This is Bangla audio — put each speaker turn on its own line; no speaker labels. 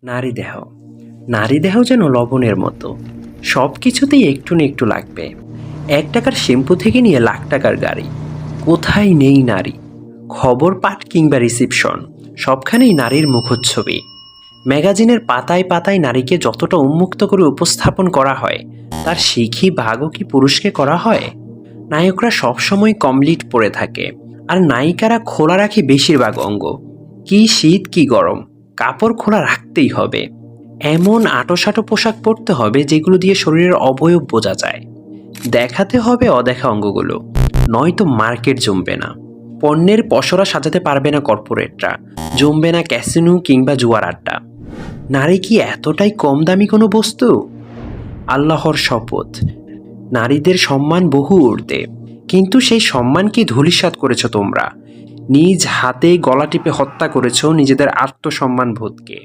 নারীদেহ নারীদেহ যেন লবণের মতো, সব কিছুতেই একটু না একটু লাগবে। 1 টাকার শ্যাম্পু থেকে নিয়ে লাখ টাকার গাড়ি, কোথায় নেই নারী? খবর পাঠ কিংবা রিসিপশন, সবখানেই নারীর মুখচ্ছবি। ম্যাগাজিনের পাতায় পাতায় নারীকে যতটা উন্মুক্ত করে উপস্থাপন করা হয়, তার শিখি ভাগও কি পুরুষকে করা হয়? নায়করা সবসময় কমপ্লিট পরে থাকে, আর নায়িকারা খোলা রাখে বেশিরভাগ অঙ্গ। কি শীত কি গরম, কাপড় খোলা রাখতেই হবে। এমন আঁটোসাঁটো পোশাক পরতে হবে যেগুলো দিয়ে শরীরের অবয়ব বোঝা যায়। দেখাতে হবে অদেখা অঙ্গগুলো, নয়তো মার্কেট জমবে না। পণ্যের পসরা সাজাতে পারবে না কর্পোরেটরা, জমবে না ক্যাসিনো কিংবা জুয়ার আড্ডা। নারী কি এতটাই কম দামি কোনো বস্তু? আল্লাহর শপথ, নারীদের সম্মান বহু ঊর্ধ্বে, কিন্তু সেই সম্মান কি ধূলিসাৎ করেছ তোমরা। নিজ হাতে গলা টিপে হত্যা করেছ নিজেদের আত্মসম্মান বোধকে।